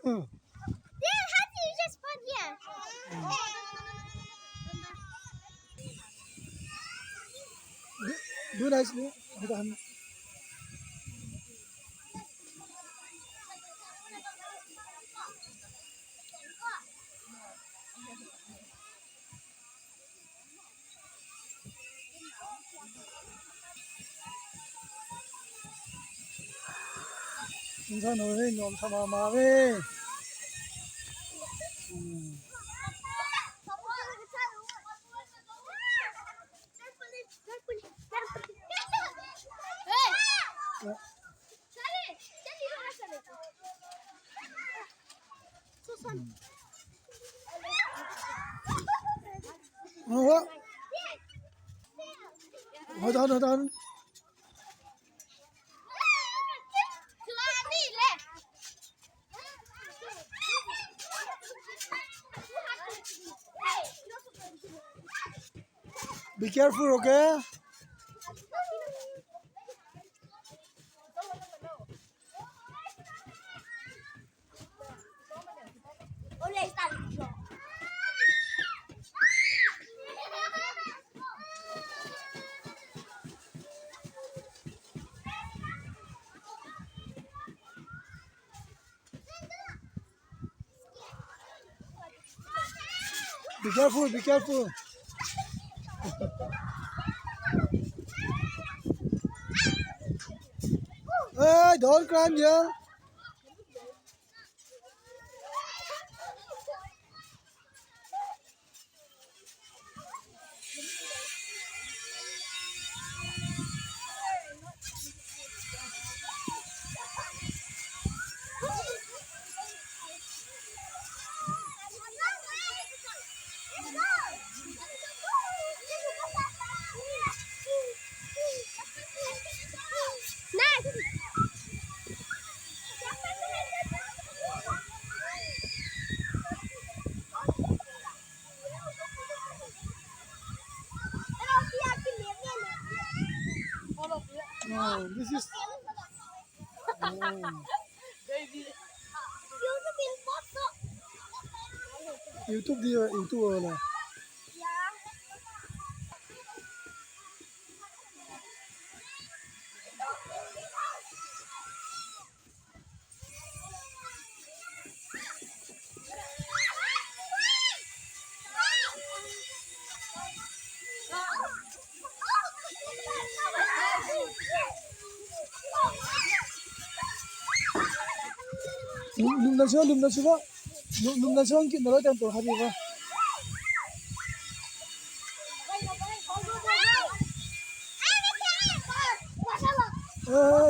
Dad, how do you just put here? Do nicely. Kita insan orang nyom sama mami. Oh, hold on, hold on. Be careful, okay? Be careful, be careful. Hey, don't climb here. Oh, this is. Oh, YouTube dia, YouTube lah. Lum na siya. Lum na siya ang kinala tanto hari ba.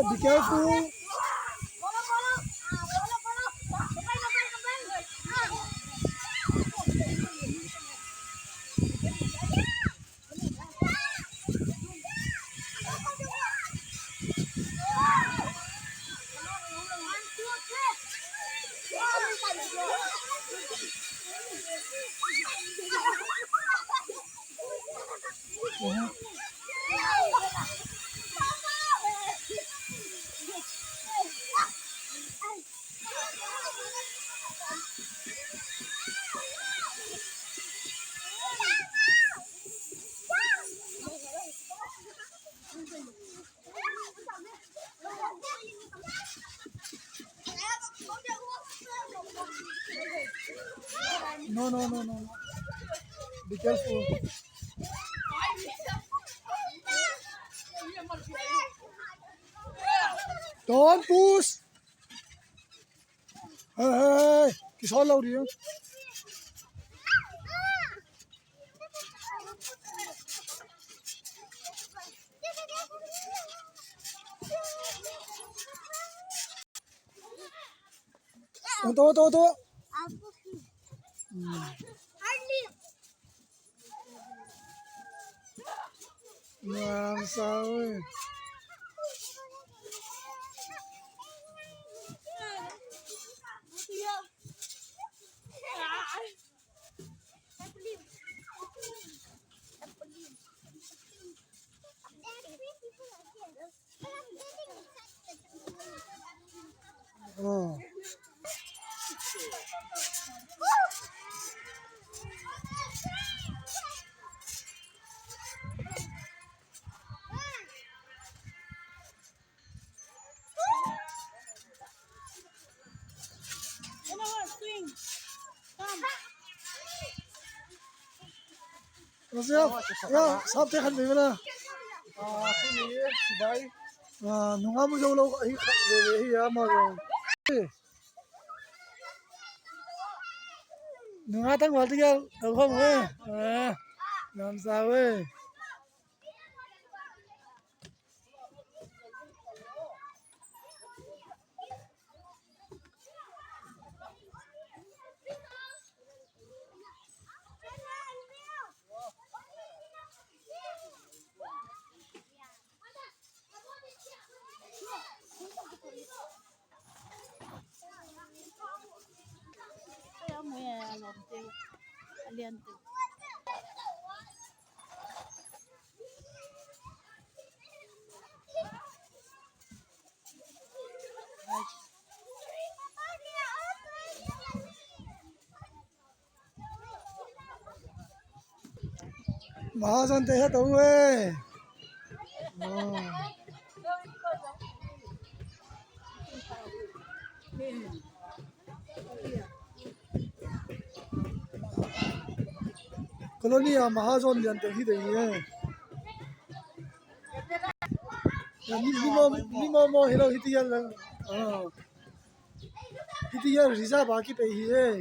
Be careful. No, no, no, no. Be careful. Don't push. Hey, kiss all out here. Ito. Yang sawi. Oh. Masih ya, sabte kan bimana. Aku ni sidai. Nunga mo jauh lau ya mau. Nunga tang wal tinggal, tau không làm sao ấy. Kaya mo yan, aliante. Mahasan teh tau eh. Kolonia Mahajan yang teh hidai eh. Ya ni mo hello hitiyan lang. Hitiyan risa baki pe hi eh.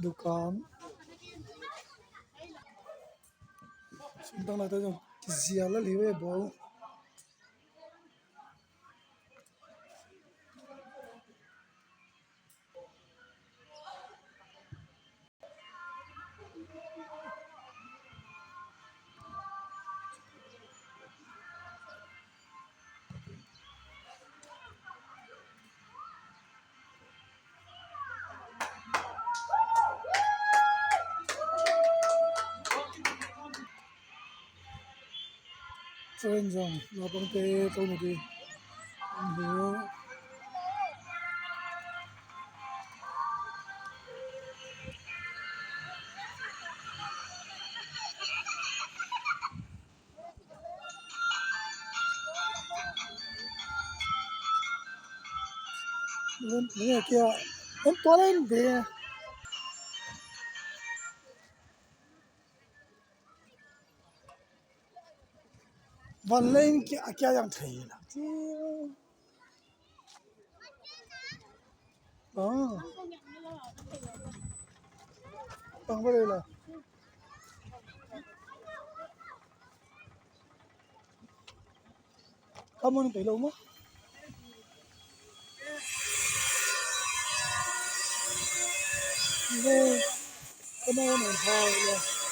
दुकान सुनता लगता है जो जियाला लिवे बहु Serenjang lapang te tau nanti ini kia tolen deh van lain kia yang thai lah tang boleh lah kamu ni pelau mah ini kamu ni hal lah